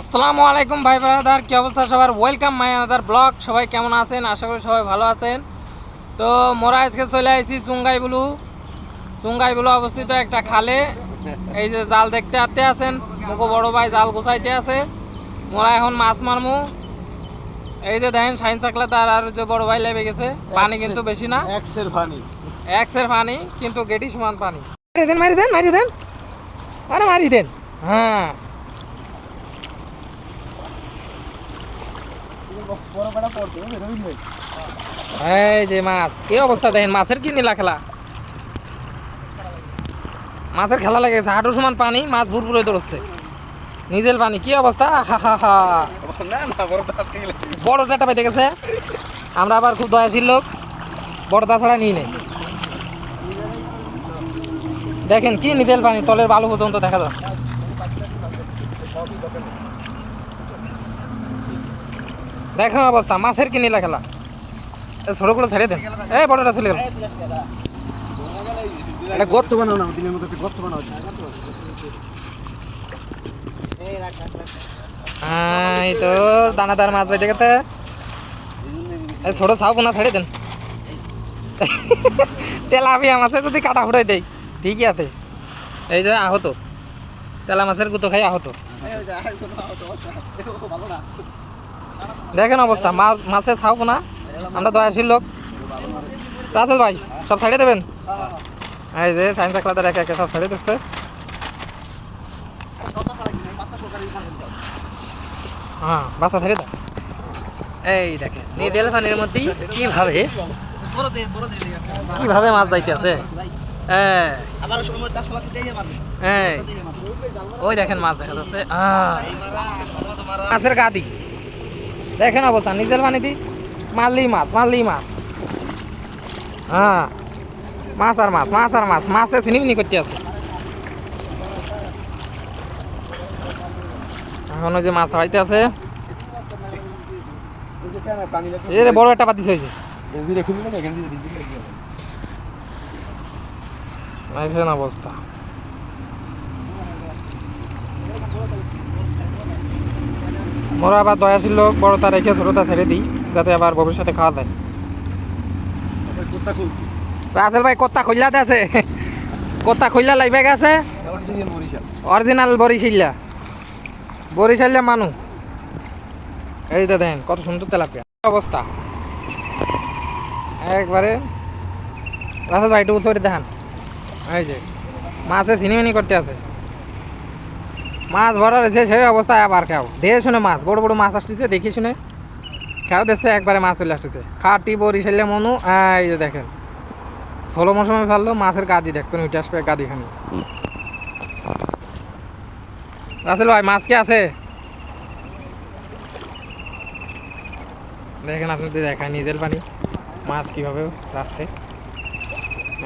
আসসালামু আলাইকুম ভাই ব্রাদার, কি অবস্থা সবার? Welcome my another blog. সবাই কেমন আছেন? আশা করি সবাই ভালো আছেন। তো মোরা আজকে চলে আসছি চুঙ্গাই বুলু অবস্থিত একটা খালে। এই যে জাল দেখতে আসতে আছেন, মুখো বড় ভাই জাল গোছাইতে আছে। মোরা এখন মাছ মারমু। এই যে দেখেন সাইন চাকলা তার আর যে বড় ভাই লেবে গেছে। পানি কিন্তু বেশি না, এক্সের পানি কিন্তু গেটি সমান পানি। মারি দেন আরে মারি দেন। হ্যাঁ, এই যে মাছ, কি অবস্থা দেখেন। মাছের কি নীলা খেলা, মাছের খেলা লেগেছে। হাঁটুর সমান পানি, মাছ ভুরভুরে দৌড়চ্ছে নিজের পানি। কি অবস্থা, বড় চারটা পাইতে গেছে। আমরা আবার খুব দয়াশীল লোক, বড়টা ছাড়া নিই নেই। দেখেন কি নিতেল পানি, তলের বালু পর্যন্ত দেখা যাচ্ছে। দেখেন অবস্থা, মাছের কি নীলা খেলা। ছোটগুলো ছেড়ে দেন, এই বড়টা চলে গেল। গর্ত বানাও না, দিনের মতো গর্ত বানাও। এই তো দানাদার মাছ বাইতে গেছে। এই ছোট ছাও পোনা ছেড়ে দেন। তেলাপিয়া মাছের যদি কাটা ফুটাই দেয় ঠিকই আছে। এই যে আহত তেলা মাছের গুতো খাই আহত। দেখেন অবস্থা, মাছের ছাও পোনা। আমরা দয়াশীল লোক। রাসেল ভাই সব ছাড়িয়ে দেবেন। এই যে সাইন্স চাকলাদের একে একে সব ছাড়িয়ে দিচ্ছে। হ্যাঁ, বাচ্চা ছাড়িয়ে দাও। এই দেখেন নিদেল পানির মধ্যেই কিভাবে মাছ যাইতে আছে। ওই দেখেন মাছ দেখা যাচ্ছে, মাছের গাদি। দেখেন অবস্থা, নিজের পানি দি মারলেই মাছ। হ্যাঁ, মাছ আর মাছ মাছে চিনিমিনি করতে আছে। এখন ওই যে মাছ হারাইতে আছে। এর বড় একটা পাতিস হয়েছে। অবস্থা মোরা আবার দয়াশীল লোক, বড়টা রেখে ছোটটা ছেড়ে দিই যাতে আবার ভবিষ্যতে খাওয়া যায়। রাসেল ভাই কোত্তা খুললাতে আছে, কোত্তা খুললা লাইবে গেছে। অরিজিনাল বরিশাল্লা মানু। এই তো দেখেন কত সুন্দর তেলাপিয়া অবস্থা একবারে। রাসেল ভাই একটু উঠে দেখান। এই যে মাছে চিনিমিনি করতে আছে, মাছ ভরা রয়েছে সেই অবস্থায়। আবার খাও দেখে শুনে মাছ, বড় বড় মাছ আসতেছে, দেখে শুনে খাও দেখছে। একবারে মাছ চলে আসতেছে, খাটি বরিশাল্লা মনু। এই যে দেখেন ষোলো মৌসুমে ফেললো মাছের গাদি, দেখতেন উঠে আসবে গাদি খানি। রাসেল ভাই মাছ কি আছে? দেখেন আপনাদের দেখায় নিজের পানি মাছ কিভাবে রাখছে।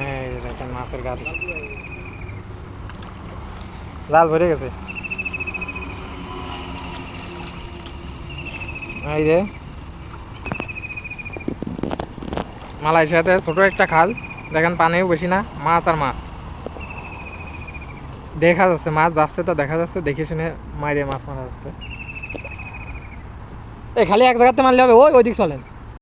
এই যে দেখেন মাছের গাদি, জাল ভরে গেছে। এই যে মালয়েশিয়াতে ছোট একটা খাল, দেখেন পানিও বেশি না, মাছ আর মাছ দেখা যাচ্ছে। মাছ যাচ্ছে তো দেখা যাচ্ছে, দেখে শুনে মাইরে মাছ মারা যাচ্ছে। এই খালি এক জায়গাতে মারলে হবে, ওই দিক চলেন।